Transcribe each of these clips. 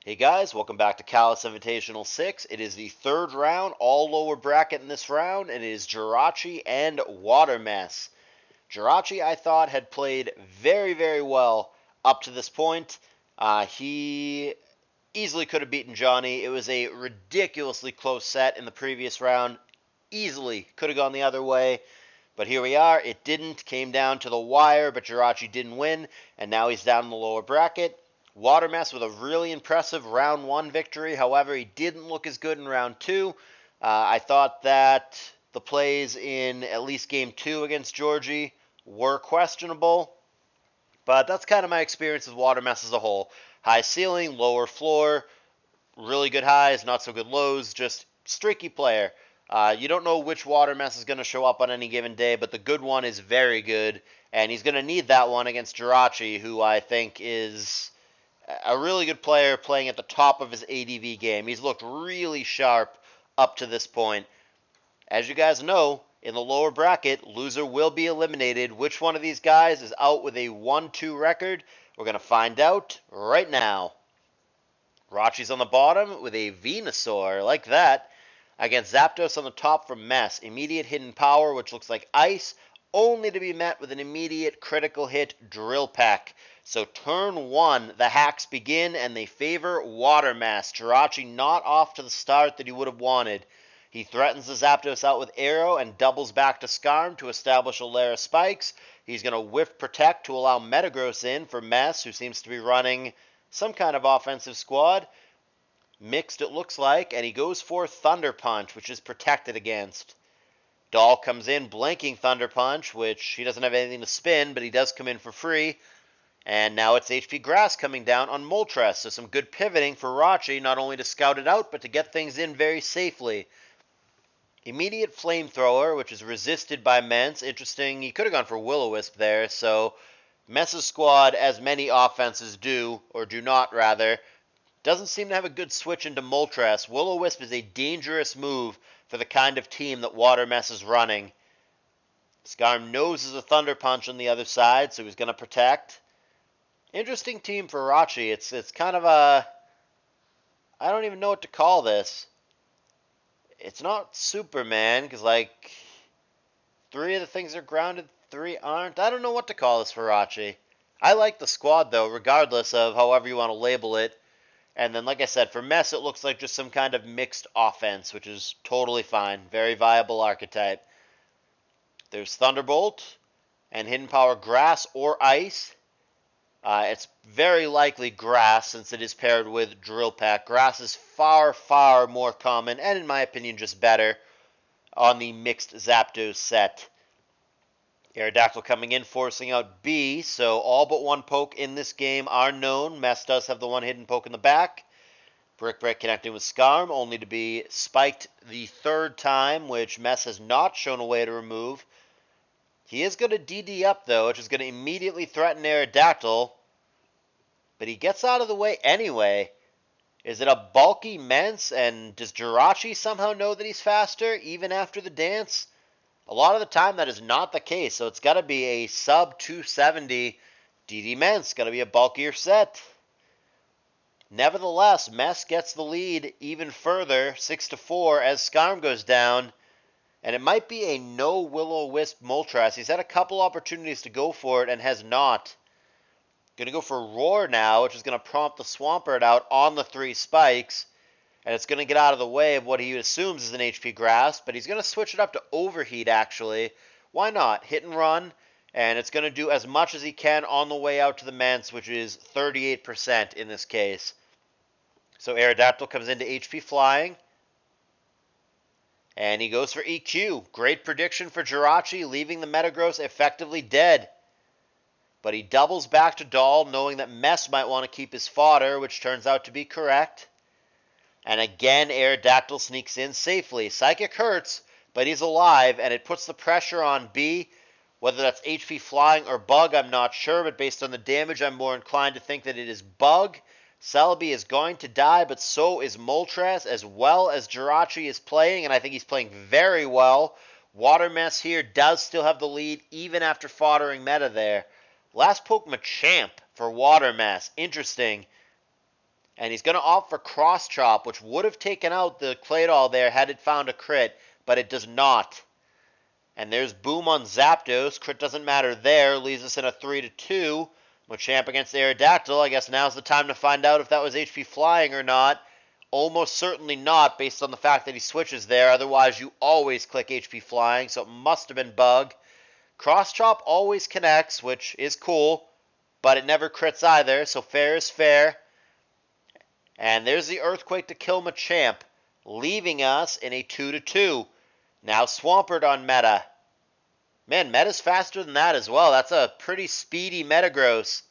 Hey guys, welcome back to CALLOUS Invitational 6. It is the third round, all lower bracket in this round, and it is Jirachee and Watermess. Jirachee, I thought, had played very, very well up to this point. He easily could have beaten Johnny. It was a ridiculously close set in the previous round. Easily could have gone the other way. But here we are. It didn't. Came down to the wire, but Jirachee didn't win, and now he's down in the lower bracket. Watermess with a really impressive round one victory. However, he didn't look as good in round two. I thought that the plays in at least game two against Georgie were questionable, but that's kind of my experience with Watermess as a whole. High ceiling, lower floor, really good highs, not so good lows, just streaky player. You don't know which Watermess is going to show up on any given day, but the good one is very good, and he's going to need that one against Jirachee, who I think is a really good player playing at the top of his ADV game. He's looked really sharp up to this point. As you guys know, in the lower bracket, loser will be eliminated. Which one of these guys is out with a 1-2 record? We're going to find out right now. Rachi's on the bottom with a Venusaur, like that, against Zapdos on the top from Mess. Immediate hidden power, which looks like ice, only to be met with an immediate critical hit Drill Peck. So turn one, the hacks begin, and they favor Watermess. Jirachee not off to the start that he would have wanted. He threatens the Zapdos out with Arrow and doubles back to Scarm to establish a lair of spikes. He's going to whiff Protect to allow Metagross in for Mess, who seems to be running some kind of offensive squad. Mixed it looks like, and he goes for Thunder Punch, which is protected against. Doll comes in, blanking Thunder Punch, which he doesn't have anything to spin, but he does come in for free. And now it's HP Grass coming down on Moltres, so some good pivoting for Rachi, not only to scout it out, but to get things in very safely. Immediate Flamethrower, which is resisted by Mence. Interesting, he could have gone for Will-O-Wisp there, so Mess's squad, as many offenses do, or do not rather, doesn't seem to have a good switch into Moltres. Will-O-Wisp is a dangerous move for the kind of team that Watermess is running. Scarm noses a Thunder Punch on the other side, so he's going to protect. Interesting team for Rachi. It's kind of a... I don't even know what to call this. It's not Superman, because, like, 3 of the things are grounded, 3 aren't. I don't know what to call this for Rachi. I like the squad, though, regardless of however you want to label it. And then, like I said, for Mess, it looks like just some kind of mixed offense, which is totally fine. Very viable archetype. There's Thunderbolt and Hidden Power Grass or Ice. It's very likely Grass, since it is paired with Drill Peck. Grass is far, far more common, and in my opinion, just better on the mixed Zapdos set. Aerodactyl coming in, forcing out B, so all but one poke in this game are known. Mess does have the one hidden poke in the back. Brick Break connecting with Scarm, only to be spiked the third time, which Mess has not shown a way to remove. He is going to DD up, though, which is going to immediately threaten Aerodactyl, but he gets out of the way anyway. Is it a bulky Mence, and does Jirachee somehow know that he's faster, even after the dance? A lot of the time that is not the case, so it's got to be a sub 270 DD Mence. Got to be a bulkier set. Nevertheless, Mess gets the lead even further, 6-4, as Scarm goes down. And it might be a no Will-O-Wisp Moltres. He's had a couple opportunities to go for it and has not. Going to go for Roar now, which is going to prompt the Swampert out on the 3 spikes. And it's going to get out of the way of what he assumes is an HP Grasp, but he's going to switch it up to Overheat, actually. Why not? Hit and run, and it's going to do as much as he can on the way out to the Mence, which is 38% in this case. So Aerodactyl comes into HP Flying, and he goes for EQ. Great prediction for Jirachee, leaving the Metagross effectively dead. But he doubles back to Doll, knowing that Mess might want to keep his fodder, which turns out to be correct. And again, Aerodactyl sneaks in safely. Psychic hurts, but he's alive, and it puts the pressure on B. Whether that's HP Flying or Bug, I'm not sure, but based on the damage, I'm more inclined to think that it is Bug. Celebi is going to die, but so is Moltres, as well as Jirachee is playing, and I think he's playing very well. Watermess here does still have the lead, even after foddering meta there. Last poke Machamp for Watermess. Interesting. And he's going to opt for Cross Chop, which would have taken out the Claydol there had it found a crit, but it does not. And there's Boom on Zapdos. Crit doesn't matter there. Leaves us in a 3-2. Machamp against Aerodactyl. I guess now's the time to find out if that was HP Flying or not. Almost certainly not, based on the fact that he switches there. Otherwise, you always click HP Flying, so it must have been Bug. Cross Chop always connects, which is cool, but it never crits either, so fair is fair. And there's the Earthquake to kill Machamp, leaving us in a 2-2. Now Swampert on Meta. Man, Meta's faster than that as well. That's a pretty speedy Metagross.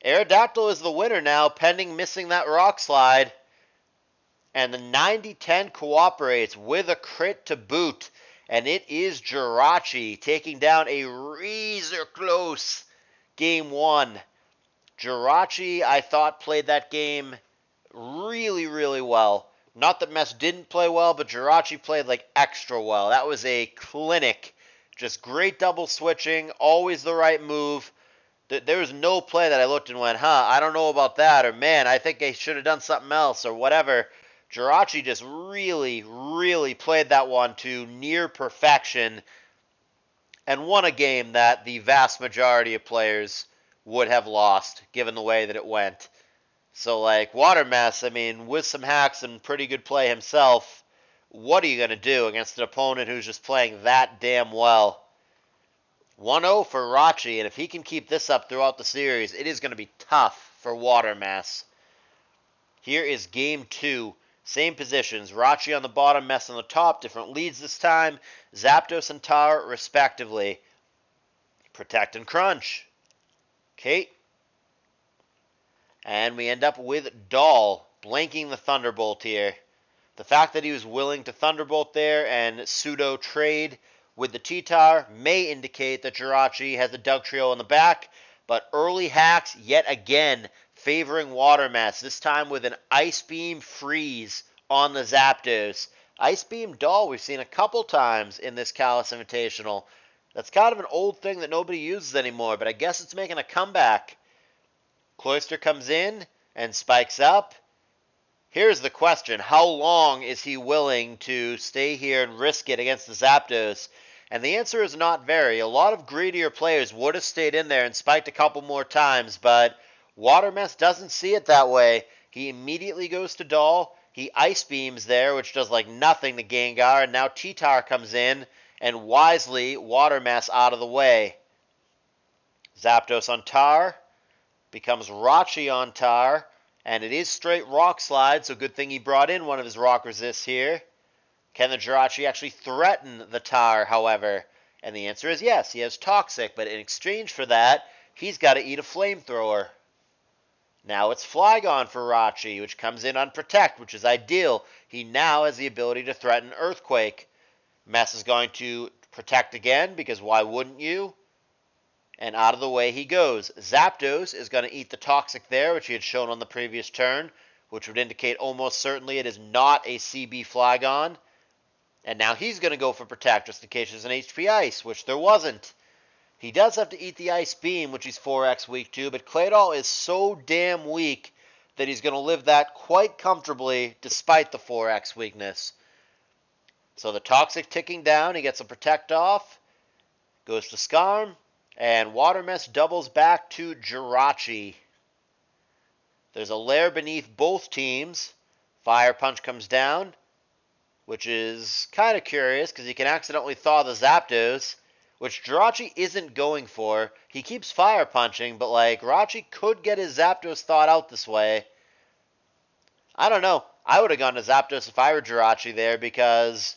Aerodactyl is the winner now, pending missing that Rock Slide. And the 90-10 cooperates with a crit to boot. And it is Jirachee taking down a razor close Game 1. Jirachee, I thought, played that game really, really well. Not that Mess didn't play well, but Jirachee played like extra well. That was a clinic. Just great double switching, always the right move. There was no play that I looked and went, I don't know about that, or man, I think I should have done something else, or whatever. Jirachee just really, really played that one to near perfection and won a game that the vast majority of players would have lost, given the way that it went. So, like, Watermess, I mean, with some hacks and pretty good play himself, what are you going to do against an opponent who's just playing that damn well? 1-0 for Jirachee, and if he can keep this up throughout the series, it is going to be tough for Watermess. Here is Game 2. Same positions. Jirachee on the bottom, Mess on the top. Different leads this time. Zapdos and Tar, respectively. Protect and Crunch. Okay. And we end up with Doll blanking the Thunderbolt here. The fact that he was willing to Thunderbolt there and pseudo trade with the T-Tar may indicate that Jirachee has a Dugtrio on the back, but early hacks yet again favoring Watermess, this time with an Ice Beam Freeze on the Zapdos. Ice Beam Doll we've seen a couple times in this CALLOUS Invitational. That's kind of an old thing that nobody uses anymore, but I guess it's making a comeback. Cloyster comes in and spikes up. Here's the question. How long is he willing to stay here and risk it against the Zapdos? And the answer is not very. A lot of greedier players would have stayed in there and spiked a couple more times, but Watermess doesn't see it that way. He immediately goes to Doll. He Ice Beams there, which does like nothing to Gengar, and now T-Tar comes in, and wisely, Watermess out of the way. Zapdos on Tar. Becomes Jirachee on Tar, and it is straight Rock Slide, so good thing he brought in one of his Rock Resists here. Can the Jirachee actually threaten the Tar, however? And the answer is yes, he has Toxic, but in exchange for that, he's got to eat a Flamethrower. Now it's Flygon for Jirachee, which comes in on Protect, which is ideal. He now has the ability to threaten Earthquake. Mess is going to Protect again, because why wouldn't you? And out of the way he goes. Zapdos is going to eat the Toxic there, which he had shown on the previous turn, which would indicate almost certainly it is not a CB Flygon. And now he's going to go for Protect, just in case there's an HP Ice, which there wasn't. He does have to eat the Ice Beam, which he's 4x weak to, but Claydol is so damn weak that he's going to live that quite comfortably, despite the 4x weakness. So the Toxic ticking down, he gets a Protect off, goes to Skarm. And Watermess doubles back to Jirachee. There's a lair beneath both teams. Fire Punch comes down, which is kind of curious because he can accidentally thaw the Zapdos, which Jirachee isn't going for. He keeps Fire Punching, but like Jirachee could get his Zapdos thawed out this way. I don't know. I would have gone to Zapdos if I were Jirachee there because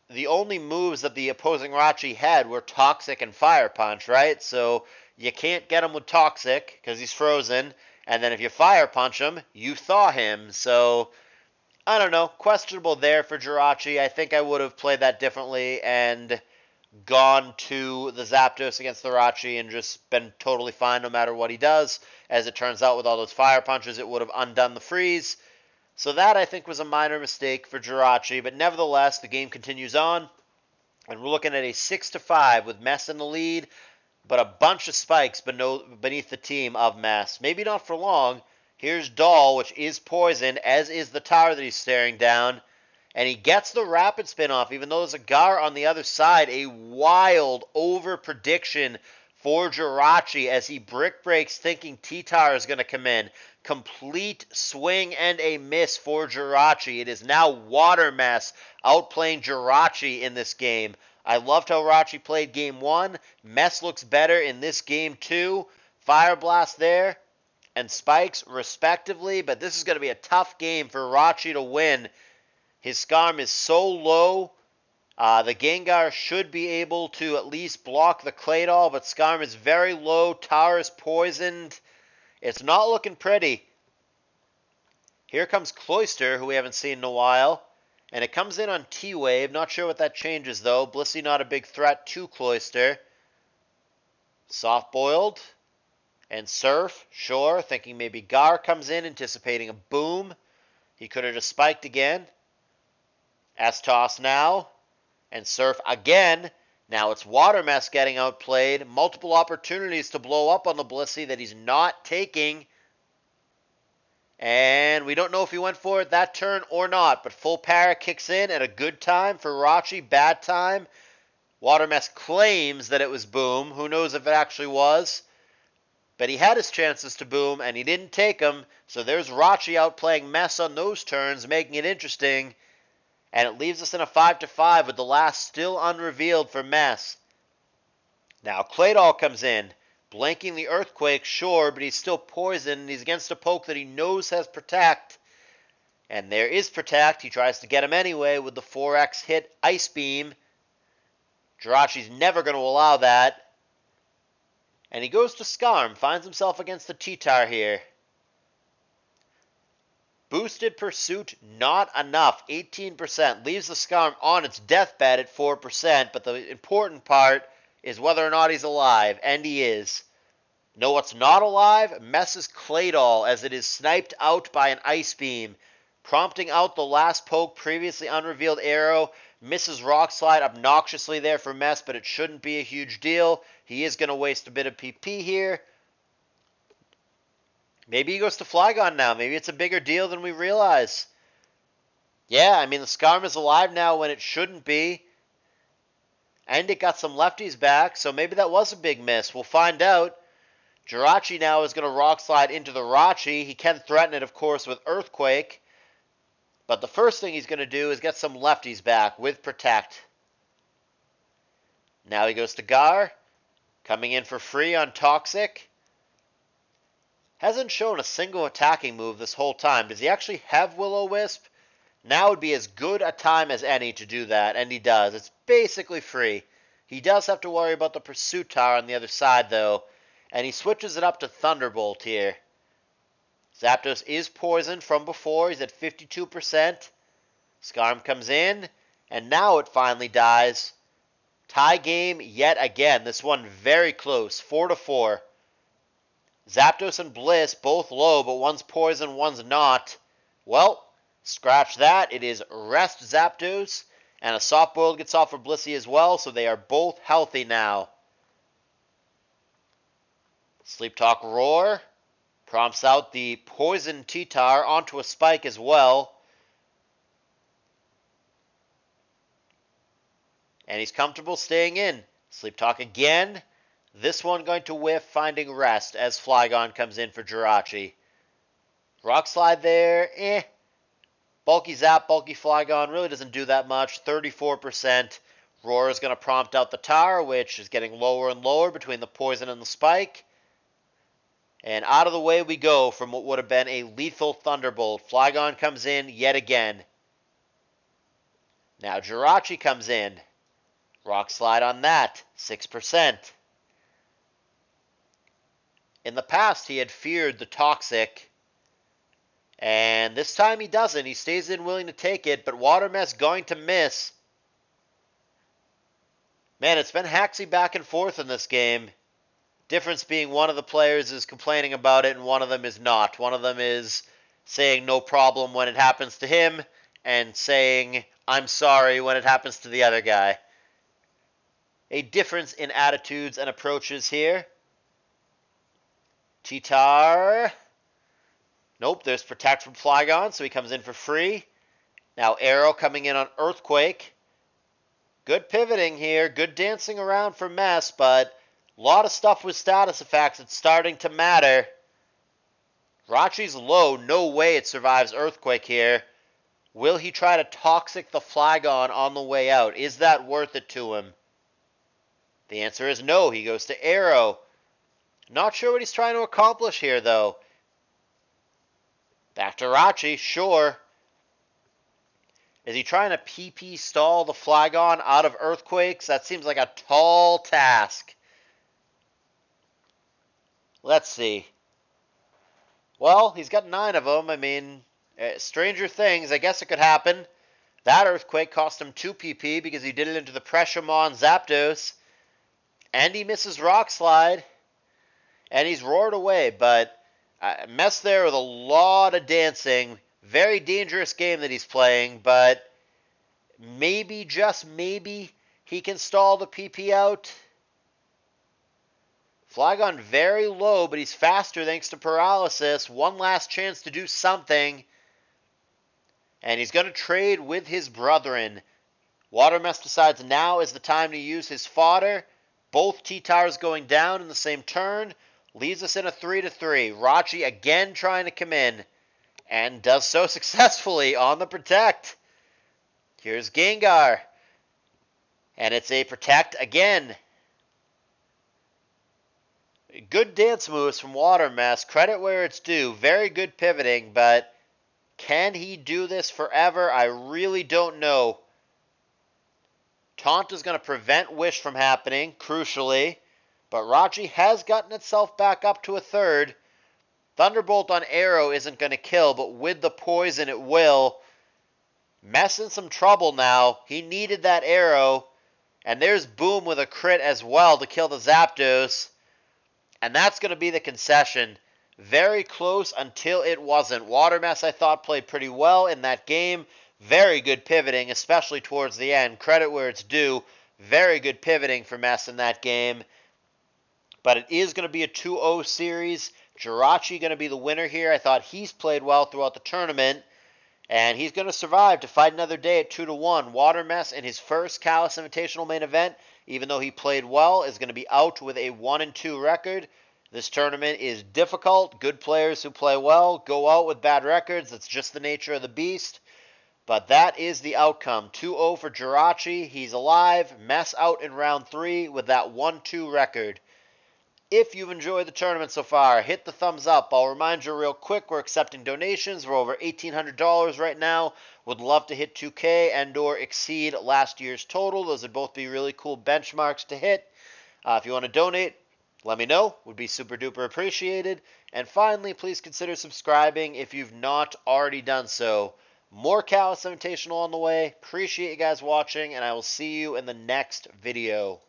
the only moves that the opposing Jirachee had were Toxic and Fire Punch, right? So you can't get him with Toxic because he's frozen. And then if you Fire Punch him, you thaw him. So, I don't know. Questionable there for Jirachee. I think I would have played that differently and gone to the Zapdos against the Jirachee and just been totally fine no matter what he does. As it turns out, with all those Fire Punches, it would have undone the freeze. So that, I think, was a minor mistake for Jirachee, but nevertheless, the game continues on, and we're looking at a 6-5 with Mess in the lead, but a bunch of spikes beneath the team of Mess. Maybe not for long. Here's Doll, which is poisoned, as is the tower that he's staring down. And he gets the rapid spin off, even though there's a Gar on the other side. A wild over prediction for Jirachee as he brick breaks thinking T-Tar is going to come in. Complete swing and a miss for Jirachee. It is now Watermess outplaying Jirachee in this game. I loved how Jirachee played game 1. Mess looks better in this game 2. Fire Blast there and Spikes respectively, but this is going to be a tough game for Jirachee to win. His Skarm is so low. The Gengar should be able to at least block the Claydol, but Skarm is very low. Tower is poisoned. It's not looking pretty. Here comes Cloyster, who we haven't seen in a while. And it comes in on T-Wave. Not sure what that changes, though. Blissey not a big threat to Cloyster. Soft-boiled. And Surf, sure. Thinking maybe Gar comes in, anticipating a boom. He could have just spiked again. S-Toss now. And Surf again. Now it's Watermess getting outplayed. Multiple opportunities to blow up on the Blissey that he's not taking. And we don't know if he went for it that turn or not. But full para kicks in at a good time for Jirachee. Bad time. Watermess claims that it was boom. Who knows if it actually was. But he had his chances to boom and he didn't take them. So there's Jirachee outplaying Mess on those turns, making it interesting. And it leaves us in a 5-5 with the last still unrevealed for Mess. Now Claydol comes in, blanking the Earthquake, sure, but he's still poisoned. He's against a poke that he knows has Protect. And there is Protect. He tries to get him anyway with the 4x hit Ice Beam. Jirachee's never going to allow that. And he goes to Skarm, finds himself against the T-Tar here. Boosted Pursuit, not enough. 18%. Leaves the Skarm on its deathbed at 4%. But the important part is whether or not he's alive. And he is. Know what's not alive? Mess's Claydol, as it is sniped out by an Ice Beam. Prompting out the last poke, previously unrevealed arrow. Misses Rock Slide obnoxiously there for Mess, but it shouldn't be a huge deal. He is going to waste a bit of PP here. Maybe he goes to Flygon now. Maybe it's a bigger deal than we realize. Yeah, I mean, the Skarm is alive now when it shouldn't be. And it got some lefties back, so maybe that was a big miss. We'll find out. Jirachee now is going to Rock Slide into the Jirachee. He can threaten it, of course, with Earthquake. But the first thing he's going to do is get some lefties back with Protect. Now he goes to Gar. Coming in for free on Toxic. Hasn't shown a single attacking move this whole time. Does he actually have Will-O-Wisp? Now would be as good a time as any to do that, and he does. It's basically free. He does have to worry about the Pursuit Tower on the other side, though, and he switches it up to Thunderbolt here. Zapdos is poisoned from before. He's at 52%. Skarm comes in, and now it finally dies. Tie game yet again. This one very close, 4-4. Zapdos and Bliss both low, but one's poison, one's not. Well, scratch that. It is Rest Zapdos, and a Soft Boiled gets off for Blissey as well, so they are both healthy now. Sleep Talk Roar prompts out the Poison T-Tar onto a Spike as well. And he's comfortable staying in. Sleep Talk again. This one going to whiff, finding Rest as Flygon comes in for Jirachee. Rock Slide there, Bulky Zap, Bulky Flygon really doesn't do that much, 34%. Roar is going to prompt out the Tower, which is getting lower and lower between the Poison and the Spike. And out of the way we go from what would have been a lethal Thunderbolt. Flygon comes in yet again. Now Jirachee comes in. Rock Slide on that, 6%. In the past, he had feared the Toxic, and this time he doesn't. He stays in willing to take it, but Watermess going to miss. Man, it's been hacksy back and forth in this game. Difference being one of the players is complaining about it and one of them is not. One of them is saying no problem when it happens to him and saying I'm sorry when it happens to the other guy. A difference in attitudes and approaches here. T-Tar. Nope, there's Protect from Flygon, so he comes in for free. Now Arrow coming in on Earthquake. Good pivoting here, good dancing around for Mess, but a lot of stuff with status effects. It's starting to matter. Jirachee's low, no way it survives Earthquake here. Will he try to Toxic the Flygon on the way out? Is that worth it to him? The answer is no. He goes to Arrow. Not sure what he's trying to accomplish here, though. Back to Jirachee, sure. Is he trying to PP stall the Flygon out of Earthquakes? That seems like a tall task. Let's see. Well, he's got 9 of them. I mean, stranger things. I guess it could happen. That Earthquake cost him 2 PP because he did it into the Pressure-Mon Zapdos. And he misses Rock Slide. And he's roared away, but Mess there with a lot of dancing. Very dangerous game that he's playing, but maybe, just maybe, he can stall the PP out. Flygon very low, but he's faster thanks to Paralysis. One last chance to do something. And he's going to trade with his brethren. Watermess decides now is the time to use his fodder. Both T-Towers going down in the same turn. Leaves us in a 3-3. Jirachee again trying to come in. And does so successfully on the Protect. Here's Gengar. And it's a Protect again. Good dance moves from Watermess. Credit where it's due. Very good pivoting, but can he do this forever? I really don't know. Taunt is going to prevent Wish from happening, crucially. But Jirachee has gotten itself back up to a 3rd. Thunderbolt on Arrow isn't going to kill, but with the poison it will. Mess in some trouble now. He needed that Arrow. And there's Boom with a crit as well to kill the Zapdos. And that's going to be the concession. Very close until it wasn't. Watermess, I thought, played pretty well in that game. Very good pivoting, especially towards the end. Credit where it's due. Very good pivoting for Mess in that game. But it is going to be a 2-0 series. Jirachee going to be the winner here. I thought he's played well throughout the tournament. And he's going to survive to fight another day at 2-1. Watermess in his first CALLOUS Invitational main event, even though he played well, is going to be out with a 1-2 record. This tournament is difficult. Good players who play well go out with bad records. That's just the nature of the beast. But that is the outcome. 2-0 for Jirachee. He's alive. Mess out in round 3 with that 1-2 record. If you've enjoyed the tournament so far, hit the thumbs up. I'll remind you real quick, we're accepting donations. We're over $1,800 right now. Would love to hit 2K and or exceed last year's total. Those would both be really cool benchmarks to hit. If you want to donate, let me know. Would be super duper appreciated. And finally, please consider subscribing if you've not already done so. More CALLOUS Invitational on the way. Appreciate you guys watching, and I will see you in the next video.